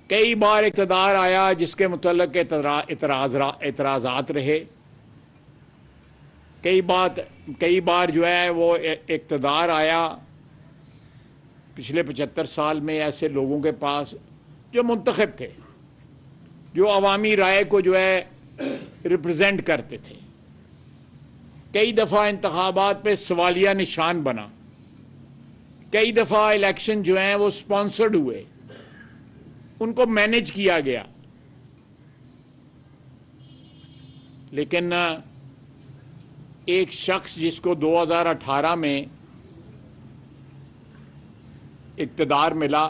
کئی بار اقتدار آیا جس کے متعلق اعتراضات رہے. کئی بار جو ہے وہ اقتدار آیا پچھلے 75 سال میں ایسے لوگوں کے پاس جو منتخب تھے, جو عوامی رائے کو جو ہے ریپرزینٹ کرتے تھے. کئی دفعہ انتخابات پہ سوالیہ نشان بنا, کئی دفعہ الیکشن جو ہیں وہ سپانسرڈ ہوئے, ان کو مینج کیا گیا. لیکن ایک شخص جس کو 2018 میں اقتدار ملا,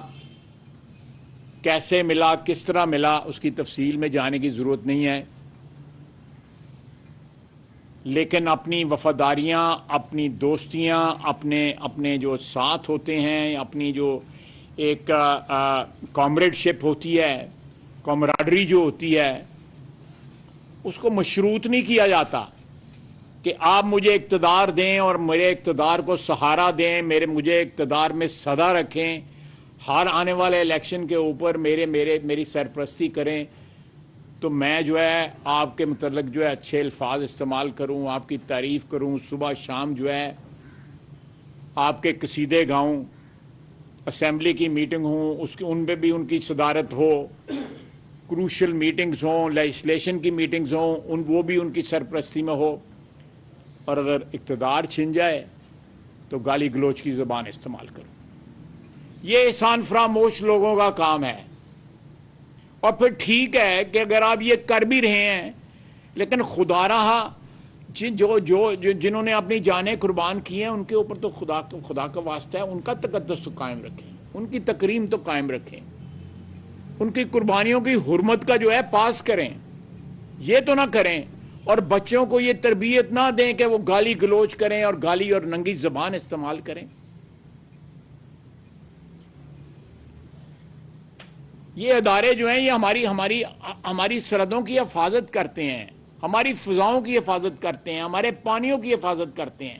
کیسے ملا, کس طرح ملا, اس کی تفصیل میں جانے کی ضرورت نہیں ہے. لیکن اپنی وفاداریاں, اپنی دوستیاں, اپنے جو ساتھ ہوتے ہیں, اپنی جو ایک کامریڈ شپ ہوتی ہے, کامراڈری جو ہوتی ہے, اس کو مشروط نہیں کیا جاتا کہ آپ مجھے اقتدار دیں اور میرے اقتدار کو سہارا دیں, مجھے اقتدار میں صدا رکھیں, ہر آنے والے الیکشن کے اوپر میری سرپرستی کریں, تو میں جو ہے آپ کے متعلق جو ہے اچھے الفاظ استعمال کروں, آپ کی تعریف کروں, صبح شام جو ہے آپ کے قصیدے گاؤں, اسمبلی کی میٹنگ ہوں ان پہ بھی ان کی صدارت ہو, کروشل میٹنگز ہوں, لیجسلیشن کی میٹنگز ہوں, وہ بھی ان کی سرپرستی میں ہو. اور اگر اقتدار چھن جائے تو گالی گلوچ کی زبان استعمال کرو. یہ احسان فراموش لوگوں کا کام ہے. اور پھر ٹھیک ہے کہ اگر آپ یہ کر بھی رہے ہیں, لیکن خدا رہا جنہوں نے اپنی جانیں قربان کی ہیں ان کے اوپر تو خدا کا واسطہ ہے, ان کا تقدس تو قائم رکھیں, ان کی تکریم تو قائم رکھیں, ان کی قربانیوں کی حرمت کا جو ہے پاس کریں. یہ تو نہ کریں اور بچوں کو یہ تربیت نہ دیں کہ وہ گالی گلوچ کریں اور گالی اور ننگی زبان استعمال کریں. یہ ادارے جو ہیں یہ ہماری سرحدوں کی حفاظت کرتے ہیں, ہماری فضاؤں کی حفاظت کرتے ہیں, ہمارے پانیوں کی حفاظت کرتے ہیں.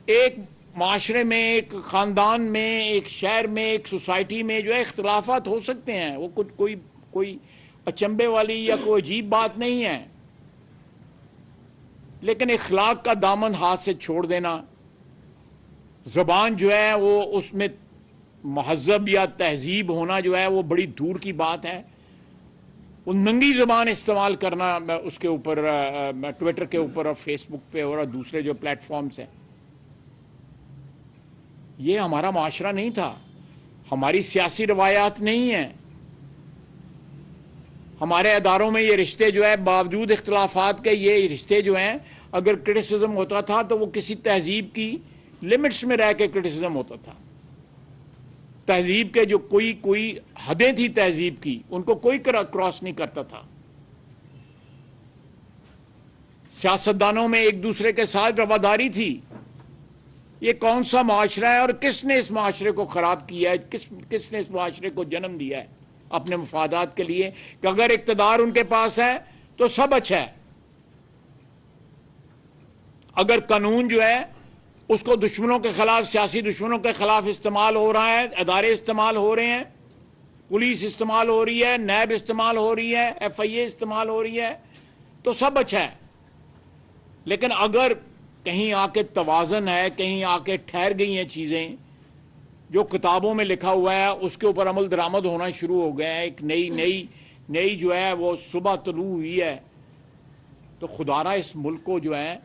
ایک معاشرے میں, ایک خاندان میں, ایک شہر میں, ایک سوسائٹی میں جو ہے اختلافات ہو سکتے ہیں, وہ کوئی اچنبے والی یا کوئی عجیب بات نہیں ہے. لیکن اخلاق کا دامن ہاتھ سے چھوڑ دینا, زبان جو ہے وہ اس میں مہذب یا تہذیب ہونا جو ہے وہ بڑی دور کی بات ہے. وہ ننگی زبان استعمال کرنا اس کے اوپر, ٹویٹر کے اوپر اور فیس بک پہ اور دوسرے جو پلیٹ فارمز ہیں, یہ ہمارا معاشرہ نہیں تھا, ہماری سیاسی روایات نہیں ہیں. ہمارے اداروں میں یہ رشتے جو ہے باوجود اختلافات کے, یہ رشتے جو ہیں اگر کرٹیسزم ہوتا تھا تو وہ کسی تہذیب کی لمٹس میں رہ کے کرٹیسزم ہوتا تھا. تہذیب کے جو کوئی حدیں تھی تہذیب کی, ان کو کوئی کراس نہیں کرتا تھا. سیاستدانوں میں ایک دوسرے کے ساتھ رواداری تھی. یہ کون سا معاشرہ ہے اور کس نے اس معاشرے کو خراب کیا ہے, کس نے اس معاشرے کو جنم دیا ہے اپنے مفادات کے لیے, کہ اگر اقتدار ان کے پاس ہے تو سب اچھا ہے, اگر قانون جو ہے اس کو دشمنوں کے خلاف, سیاسی دشمنوں کے خلاف استعمال ہو رہا ہے, ادارے استعمال ہو رہے ہیں, پولیس استعمال ہو رہی ہے, نیب استعمال ہو رہی ہے, ایف آئی اے استعمال ہو رہی ہے, تو سب اچھا ہے. لیکن اگر کہیں آ کے توازن ہے, کہیں آ کے ٹھہر گئی ہیں چیزیں, جو کتابوں میں لکھا ہوا ہے اس کے اوپر عمل درآمد ہونا شروع ہو گیا ہے, ایک نئی جو ہے وہ صبح طلوع ہوئی ہے, تو خدا را اس ملک کو جو ہے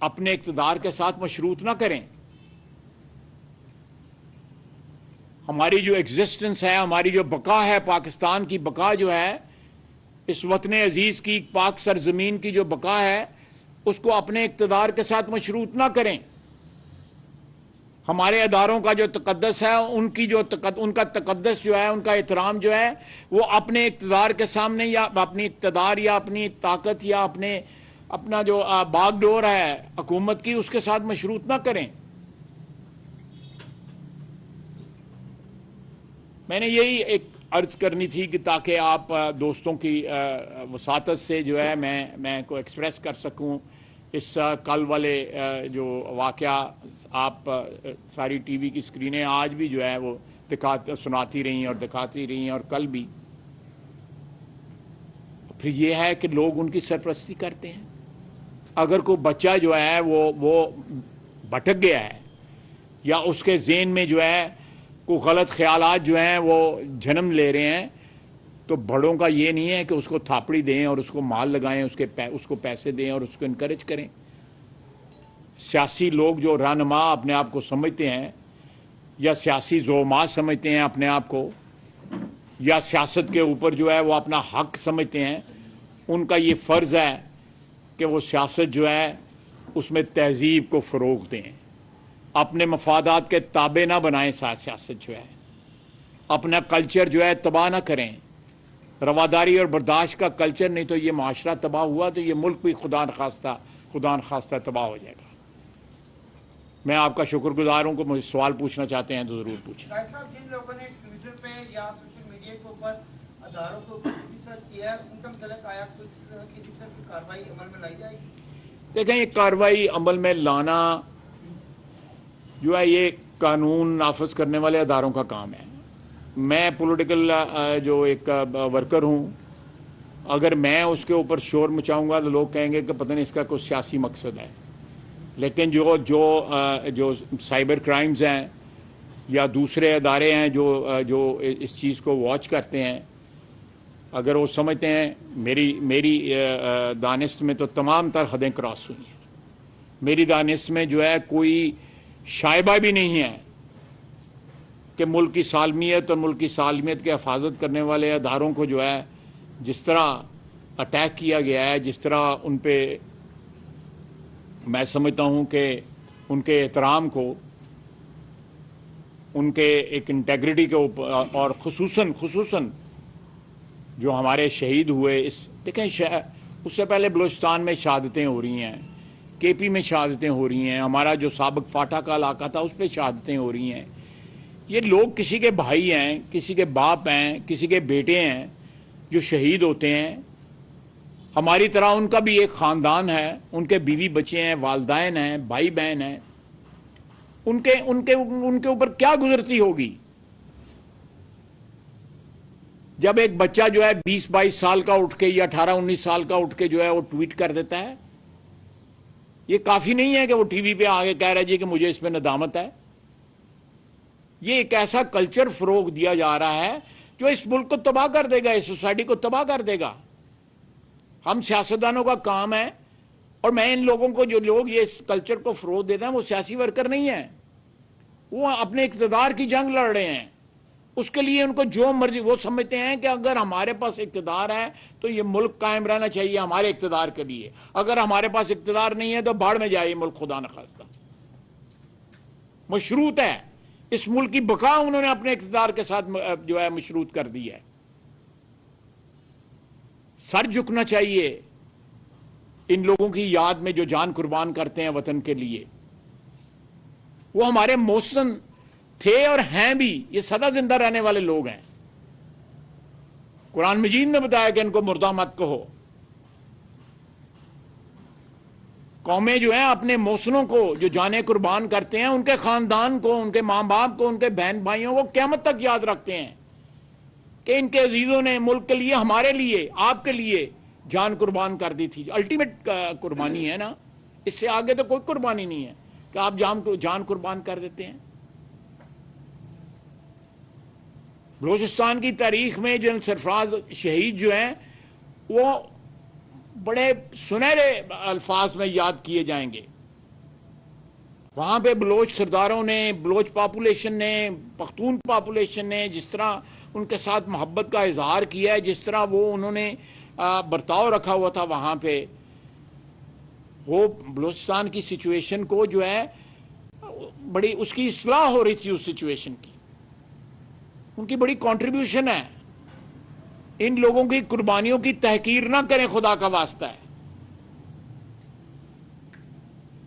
اپنے اقتدار کے ساتھ مشروط نہ کریں. ہماری جو ایگزسٹنس ہے, ہماری جو بقا ہے, پاکستان کی بقا جو ہے, اس وطن عزیز کی, پاک سرزمین کی جو بقا ہے, اس کو اپنے اقتدار کے ساتھ مشروط نہ کریں. ہمارے اداروں کا جو تقدس ہے, ان کا تقدس جو ہے, ان کا احترام جو ہے, وہ اپنے اقتدار کے سامنے یا اپنی اقتدار یا اپنی طاقت یا اپنا جو باغ ڈور ہے حکومت کی, اس کے ساتھ مشروط نہ کریں. میں نے یہی ایک عرض کرنی تھی کہ تاکہ آپ دوستوں کی وساطت سے جو ہے میں کو ایکسپریس کر سکوں. اس کل والے جو واقعہ آپ ساری ٹی وی کی اسکرینیں آج بھی جو ہے وہ سناتی رہی ہیں اور دکھاتی رہی ہیں، اور کل بھی. پھر یہ ہے کہ لوگ ان کی سرپرستی کرتے ہیں. اگر کوئی بچہ جو ہے وہ بھٹک گیا ہے یا اس کے ذہن میں جو ہے کوئی غلط خیالات جو ہیں وہ جنم لے رہے ہیں، تو بڑوں کا یہ نہیں ہے کہ اس کو تھاپڑی دیں اور اس کو مال لگائیں، اس کو پیسے دیں اور اس کو انکریج کریں. سیاسی لوگ جو رہنما اپنے آپ کو سمجھتے ہیں یا سیاسی زعما سمجھتے ہیں اپنے آپ کو، یا سیاست کے اوپر جو ہے وہ اپنا حق سمجھتے ہیں، ان کا یہ فرض ہے کہ وہ سیاست جو ہے اس میں تہذیب کو فروغ دیں، اپنے مفادات کے تابع نہ بنائیں. سیاست جو ہے اپنا کلچر جو ہے تباہ نہ کریں. رواداری اور برداشت کا کلچر نہیں تو یہ معاشرہ تباہ ہوا تو یہ ملک بھی خدا نخواستہ تباہ ہو جائے گا. میں آپ کا شکر گزار ہوں کہ مجھے سوال پوچھنا چاہتے ہیں تو ضرور پوچھیں. صاحب، جن لوگوں نے ٹویٹر پہ یا سوشل میڈیا کے اوپر اداروں کو کرٹیسائز کیا ہے، ان کا متعلق آیا کسی طرح کی کارروائی عمل میں لائی جائے گی؟ دیکھیں، یہ کارروائی عمل میں لانا جو ہے یہ قانون نافذ کرنے والے اداروں کا کام ہے. میں پولیٹیکل جو ایک ورکر ہوں، اگر میں اس کے اوپر شور مچاؤں گا تو لوگ کہیں گے کہ پتہ نہیں اس کا کوئی سیاسی مقصد ہے. لیکن جو سائبر کرائمز ہیں یا دوسرے ادارے ہیں جو اس چیز کو واچ کرتے ہیں، اگر وہ سمجھتے ہیں، میری دانست میں تو تمام تر حدیں کراس ہوئی ہیں. میری دانست میں جو ہے کوئی شائبہ بھی نہیں ہے کہ ملک کی سالمیت اور ملک کی سالمیت کے حفاظت کرنے والے اداروں کو جو ہے جس طرح اٹیک کیا گیا ہے، جس طرح ان پہ میں سمجھتا ہوں کہ ان کے احترام کو، ان کے ایک انٹیگریٹی کے اوپر، اور خصوصاً جو ہمارے شہید ہوئے، دیکھیں اس سے پہلے بلوچستان میں شہادتیں ہو رہی ہیں، کے پی میں شہادتیں ہو رہی ہیں، ہمارا جو سابق فاٹا کا علاقہ تھا اس پہ شہادتیں ہو رہی ہیں. یہ لوگ کسی کے بھائی ہیں، کسی کے باپ ہیں، کسی کے بیٹے ہیں جو شہید ہوتے ہیں. ہماری طرح ان کا بھی ایک خاندان ہے، ان کے بیوی بچے ہیں، والدین ہیں، بھائی بہن ہیں. ان کے اوپر کیا گزرتی ہوگی جب ایک بچہ جو ہے 20-22 سال کا اٹھ کے یا 18-19 سال کا اٹھ کے جو ہے وہ ٹویٹ کر دیتا ہے. یہ کافی نہیں ہے کہ وہ ٹی وی پہ آگے کہہ رہا جی کہ مجھے اس پہ ندامت ہے. یہ ایک ایسا کلچر فروغ دیا جا رہا ہے جو اس ملک کو تباہ کر دے گا، اس سوسائٹی کو تباہ کر دے گا. ہم سیاستدانوں کا کام ہے، اور میں ان لوگوں کو، جو لوگ یہ اس کلچر کو فروغ دیتے ہیں، وہ سیاسی ورکر نہیں ہیں، وہ اپنے اقتدار کی جنگ لڑ رہے ہیں. اس کے لیے ان کو جو مرضی، وہ سمجھتے ہیں کہ اگر ہمارے پاس اقتدار ہے تو یہ ملک قائم رہنا چاہیے ہمارے اقتدار کے لیے، اگر ہمارے پاس اقتدار نہیں ہے تو باڑ میں جائے یہ ملک خدا نخواستہ. مشروط ہے، اس ملک کی بقا انہوں نے اپنے اقتدار کے ساتھ جو ہے مشروط کر دی ہے. سر جھکنا چاہیے ان لوگوں کی یاد میں جو جان قربان کرتے ہیں وطن کے لیے. وہ ہمارے محسن تھے اور ہیں بھی، یہ سدا زندہ رہنے والے لوگ ہیں. قرآن مجید نے بتایا کہ ان کو مردہ مت کہو. قومیں جو ہیں اپنے محسنوں کو جو جانیں قربان کرتے ہیں، ان کے خاندان کو، ان کے ماں باپ کو، ان کے بہن بھائیوں کو قیامت تک یاد رکھتے ہیں کہ ان کے عزیزوں نے ملک کے لیے، ہمارے لیے، آپ کے لیے جان قربان کر دی تھی. الٹیمیٹ قربانی ہے نا، اس سے آگے تو کوئی قربانی نہیں ہے کہ آپ جان قربان کر دیتے ہیں. بلوچستان کی تاریخ میں جن سرفراز شہید جو ہیں وہ بڑے سنہرے الفاظ میں یاد کیے جائیں گے. وہاں پہ بلوچ سرداروں نے، بلوچ پاپولیشن نے، پختون پاپولیشن نے جس طرح ان کے ساتھ محبت کا اظہار کیا ہے، جس طرح وہ انہوں نے برتاؤ رکھا ہوا تھا وہاں پہ، وہ بلوچستان کی سچویشن کو جو ہے بڑی، اس کی اصلاح ہو رہی تھی. اس سچویشن کی ان کی بڑی کنٹریبیوشن ہے. ان لوگوں کی قربانیوں کی تحقیر نہ کریں، خدا کا واسطہ ہے.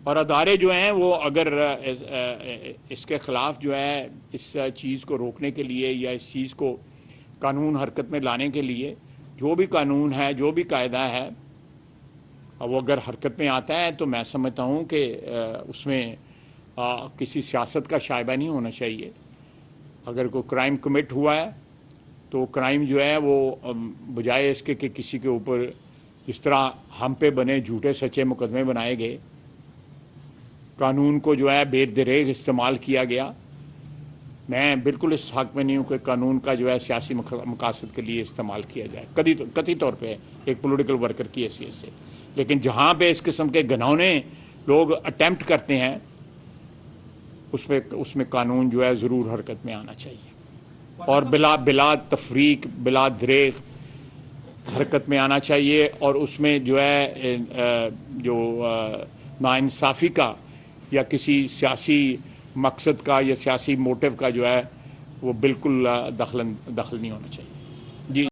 اور ادارے جو ہیں وہ اگر اس کے خلاف جو ہے اس چیز کو روکنے کے لیے یا اس چیز کو قانون حرکت میں لانے کے لیے جو بھی قانون ہے، جو بھی قاعدہ ہے، وہ اگر حرکت میں آتا ہے تو میں سمجھتا ہوں کہ اس میں کسی سیاست کا شائبہ نہیں ہونا چاہیے. اگر کوئی کرائم کمٹ ہوا ہے تو کرائم جو ہے وہ بجائے اس کے کہ کسی کے اوپر جس طرح ہم پہ بنے جھوٹے سچے مقدمے بنائے گئے, قانون کو جو ہے بے دریغ استعمال کیا گیا. میں بالکل اس حق میں نہیں ہوں کہ قانون کا جو ہے سیاسی مقاصد کے لیے استعمال کیا جائے, قطعی طور پہ ایک پولیٹیکل ورکر کی حیثیت سے. لیکن جہاں پہ اس قسم کے گھنونے لوگ اٹیمپٹ کرتے ہیں اس میں قانون جو ہے ضرور حرکت میں آنا چاہیے, اور بلا تفریق بلا دریغ حرکت میں آنا چاہیے. اور اس میں جو ہے جو ناانصافی کا یا کسی سیاسی مقصد کا یا سیاسی موٹیو کا جو ہے وہ بالکل دخل نہیں ہونا چاہیے.